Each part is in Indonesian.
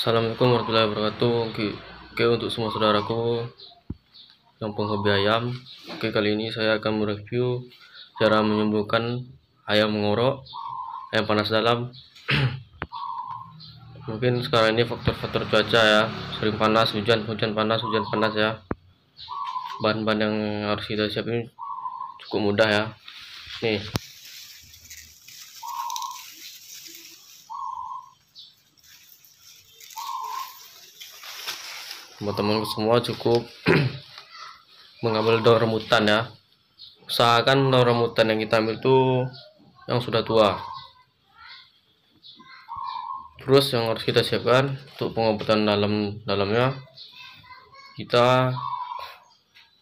Assalamualaikum warahmatullahi wabarakatuh. Oke, untuk semua saudaraku yang penghobi ayam, kali ini saya akan mereview cara menyembuhkan ayam mengorok, ayam panas dalam. Mungkin sekarang ini faktor-faktor cuaca ya, sering panas, hujan panas ya. Bahan-bahan yang harus kita siapin cukup mudah ya. Nih, teman-teman semua cukup mengambil daun rambutan ya. Usahakan daun rambutan yang kita ambil itu yang sudah tua. Terus yang harus kita siapkan untuk pengobatan dalamnya, kita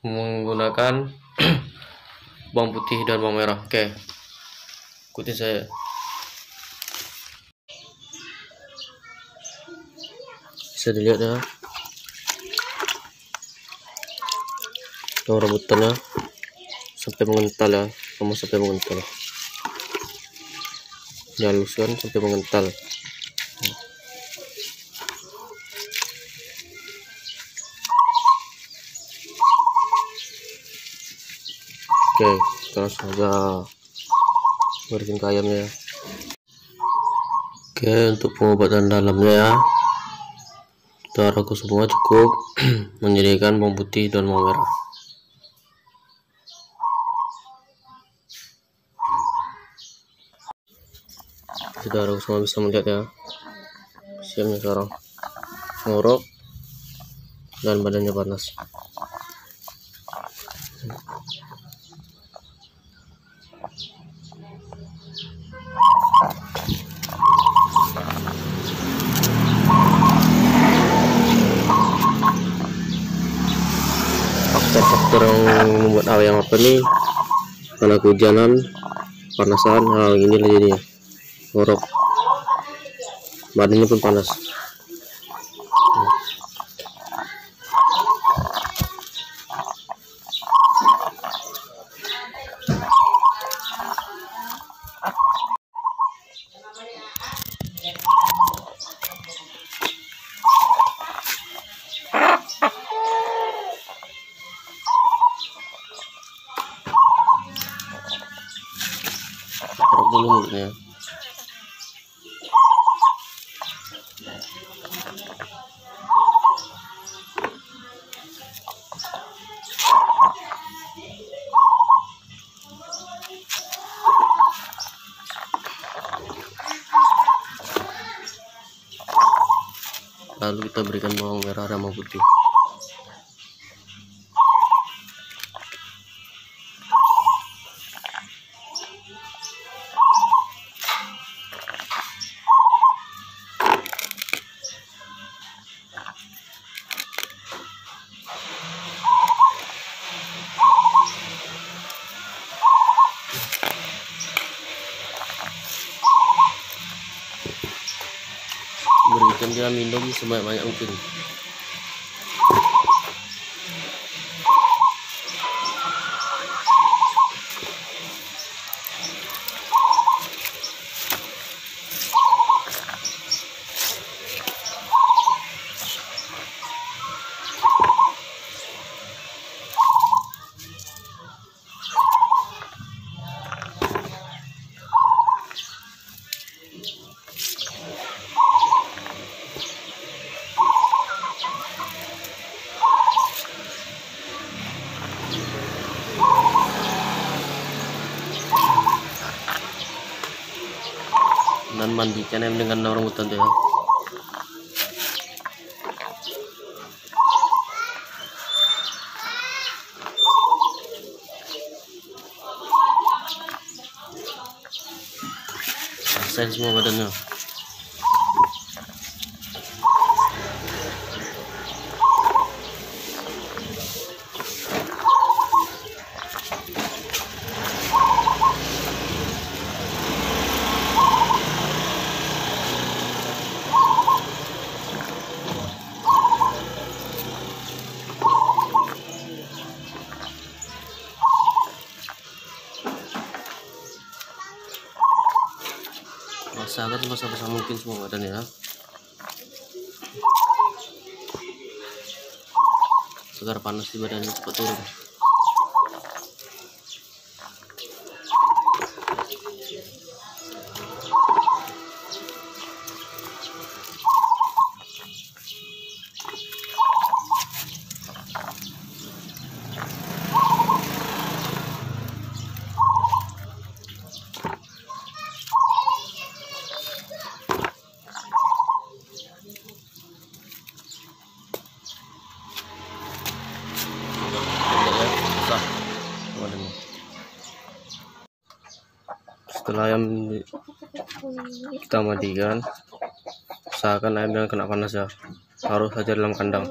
menggunakan bawang putih dan bawang merah. Oke, ikutin saya. Bisa dilihat ya, daun rambutannya sampai mengental ya, sampai mengental, dihaluskan sampai mengental. Oke, kita langsung saja bersihin ke ayamnya ya. Oke, untuk pengobatan dalamnya ya, saudaraku semua cukup menyediakan bawang putih dan bawang merah. Saudaraku semua bisa melihat ya, siamnya sekarang ngorok dan badannya panas. Faktor-faktor yang membuat ayam apa nih, karena kehujanan, panasan, hal ini lah jadinya ngorok, badannya pun panas. Taruh dulu mulutnya. Lalu kita berikan bawang merah dan bawang putih. Berikan dia minum sebanyak mungkin. Dan mandikan ayam dengan daun rambutan tuh ya. Rasain semua badannya. Rasakan sebesar mungkin semua badannya ya. agar panas di badannya cepat turun. Setelah ayam kita mandikan, usahakan ayam jangan kena panas ya, taruh saja dalam kandang.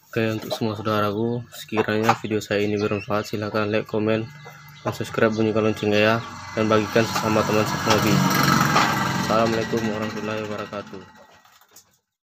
Oke, untuk semua saudaraku, sekiranya video saya ini bermanfaat, silahkan like, komen, dan subscribe, bunyikan loncengnya ya, dan bagikan sesama teman sehobi. Assalamualaikum warahmatullahi wabarakatuh.